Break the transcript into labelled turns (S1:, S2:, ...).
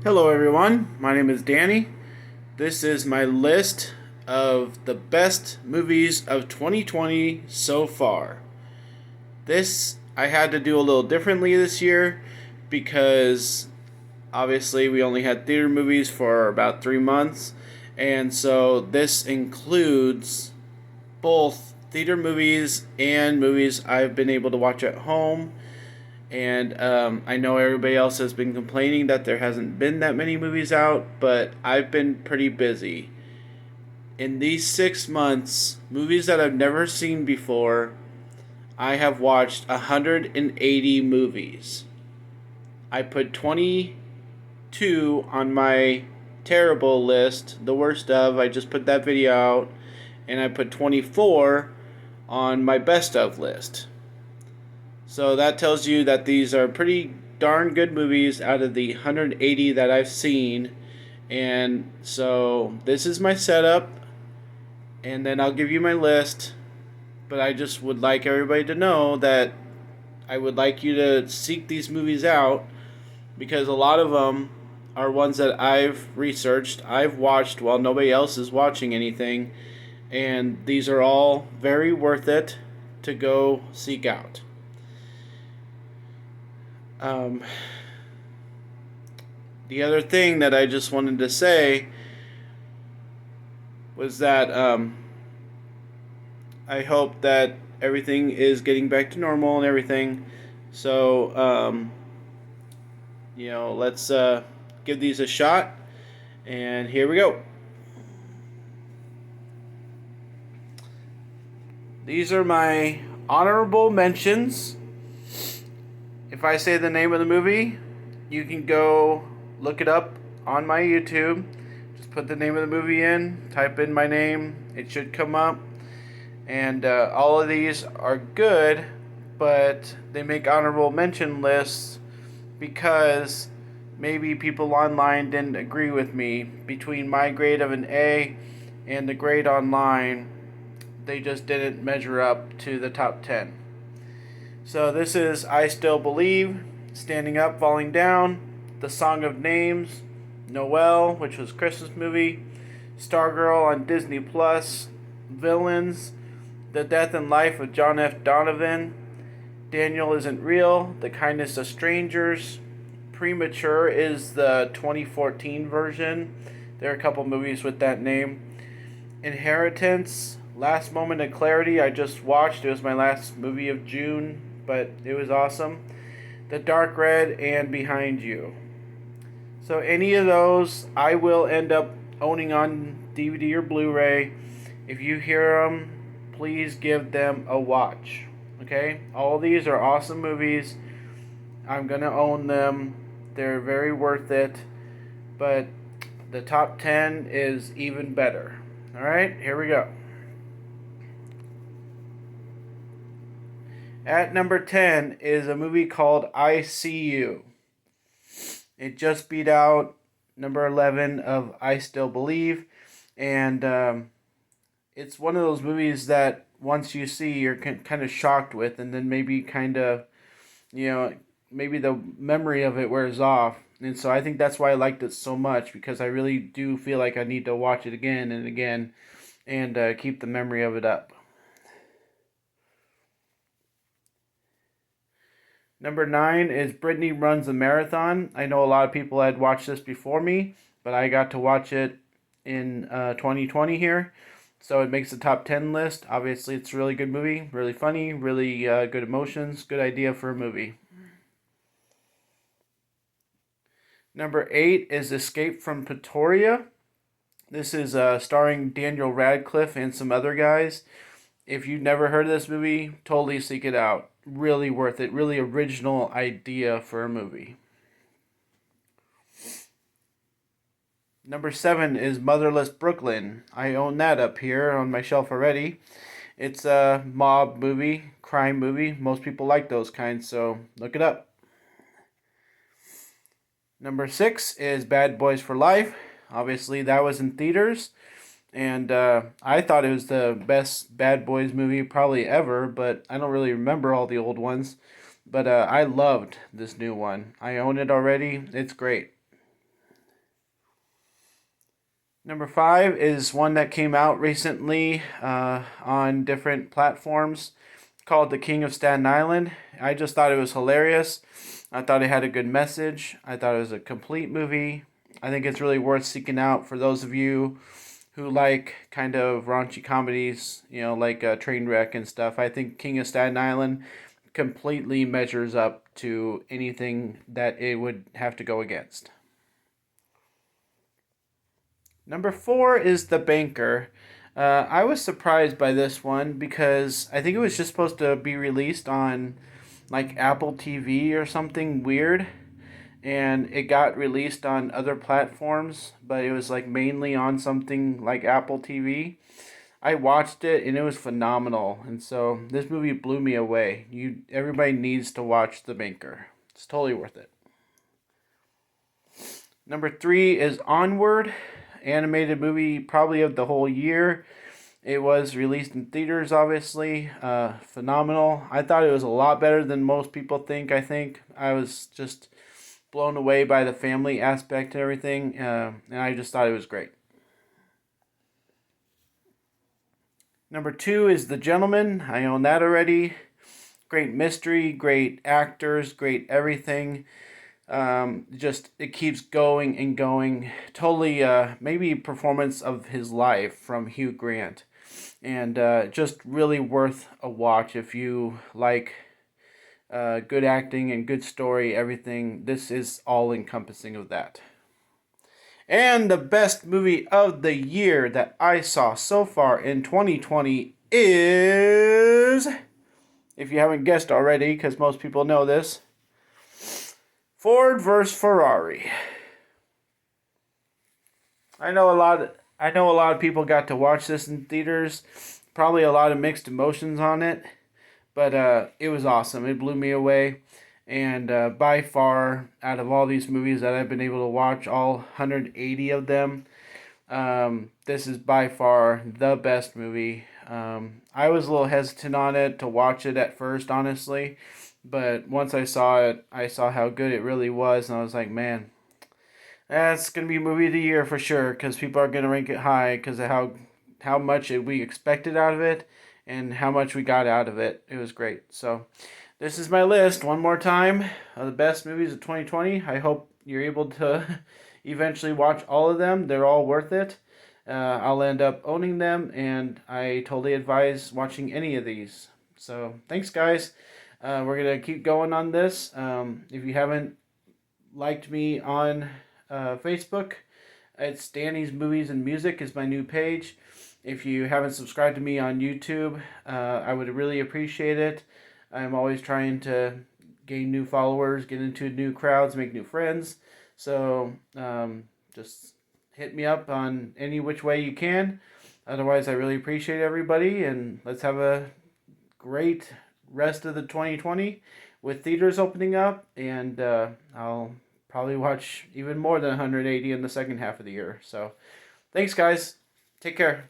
S1: Hello, everyone. My name is Danny. This is my list of the best movies of 2020 so far. This I had to do a little differently this year because obviously we only had theater movies for about 3 months, and so this includes both theater movies and movies I've been able to watch at home. And I know everybody else has been complaining that there hasn't been that many movies out, but I've been pretty busy. In these 6 months, movies that I've never seen before, I have watched 180 movies. I put 22 on my terrible list, the worst of. I just put that video out. And I put 24 on my best of list. So that tells you that these are pretty darn good movies out of the 180 that I've seen. And so this is my setup, and then I'll give you my list. But I just would like everybody to know that I would like you to seek these movies out because a lot of them are ones that I've researched, I've watched while nobody else is watching anything, and these are all very worth it to go seek out. Um, the other thing that I just wanted to say was that I hope that everything is getting back to normal and everything. So, let's give these a shot. And here we go. These are my honorable mentions. If I say the name of the movie, you can go look it up on my YouTube. Just put the name of the movie in, type in my name, it should come up. And all of these are good, but they make honorable mention lists because maybe people online didn't agree with me. Between my grade of an A and the grade online, they just didn't measure up to the top 10. So this is I Still Believe, Standing Up, Falling Down, The Song of Names, Noelle, which was a Christmas movie, Stargirl on Disney Plus, Villains, The Death and Life of John F. Donovan, Daniel Isn't Real, The Kindness of Strangers, Premature is the 2014 version. There are a couple movies with that name. Inheritance, Last Moment of Clarity, I just watched. It was my last movie of June, but it was awesome. The Dark Red and Behind You. So any of those, I will end up owning on DVD or Blu-ray. If you hear them, please give them a watch. Okay? All these are awesome movies. I'm going to own them. They're very worth it. But the top 10 is even better. All right? Here we go. At number 10 is a movie called I See You. It just beat out number 11 of I Still Believe. And it's one of those movies that once you see, you're kind of shocked with, and then maybe kind of, maybe the memory of it wears off. And so I think that's why I liked it so much, because I really do feel like I need to watch it again and again and keep the memory of it up. Number 9 is Brittany Runs a Marathon. I know a lot of people had watched this before me, but I got to watch it in 2020 here. So it makes the top 10 list. Obviously, it's a really good movie, really funny, really good emotions, good idea for a movie. Number 8 is Escape from Pretoria. This is starring Daniel Radcliffe and some other guys. If you've never heard of this movie, totally seek it out. Really worth it. Really original idea for a movie. Number 7 is Motherless Brooklyn. I own that up here on my shelf already. It's a mob movie, crime movie. Most people like those kinds, so look it up. Number 6 is Bad Boys for Life. Obviously, that was in theaters. And I thought it was the best Bad Boys movie probably ever, but I don't really remember all the old ones. But I loved this new one. I own it already. It's great. Number 5 is one that came out recently on different platforms called The King of Staten Island. I just thought it was hilarious. I thought it had a good message. I thought it was a complete movie. I think it's really worth seeking out for those of you who like kind of raunchy comedies, like Trainwreck and stuff. I think King of Staten Island completely measures up to anything that it would have to go against. Number 4 is The Banker. I was surprised by this one because I think it was just supposed to be released on like Apple TV or something weird, and it got released on other platforms, but it was like mainly on something like Apple TV. I watched it and it was phenomenal, and so this movie blew me away. Everybody needs to watch The Banker. It's totally worth it. Number 3 is Onward, animated movie probably of the whole year. It was released in theaters, obviously. Phenomenal. I thought it was a lot better than most people think. I was just blown away by the family aspect and everything, and I just thought it was great. Number 2 is The Gentleman. I own that already. Great mystery, great actors, great everything. Just it keeps going and going. Totally, maybe performance of his life from Hugh Grant, and just really worth a watch if you like good acting and good story. Everything. This is all encompassing of that. And the best movie of the year that I saw so far in 2020 is, if you haven't guessed already, because most people know this, Ford vs. Ferrari. I know a lot of people got to watch this in theaters. Probably a lot of mixed emotions on it, but it was awesome. It blew me away. And by far, out of all these movies that I've been able to watch, all 180 of them, this is by far the best movie. I was a little hesitant on it to watch it at first, honestly. But once I saw it, I saw how good it really was. And I was like, man, that's going to be movie of the year for sure. Because people are going to rank it high because of how much we expected out of it and how much we got out of it. It was great. So this is my list one more time of the best movies of 2020. I hope you're able to eventually watch all of them. They're all worth it. I'll end up owning them, and I totally advise watching any of these. So thanks, guys. We're going to keep going on this. If you haven't liked me on Facebook, it's Danny's Movies and Music is my new page. If you haven't subscribed to me on YouTube, I would really appreciate it. I'm always trying to gain new followers, get into new crowds, make new friends. So just hit me up on any which way you can. Otherwise, I really appreciate everybody, and let's have a great rest of the 2020 with theaters opening up, and I'll probably watch even more than 180 in the second half of the year. So thanks, guys. Take care.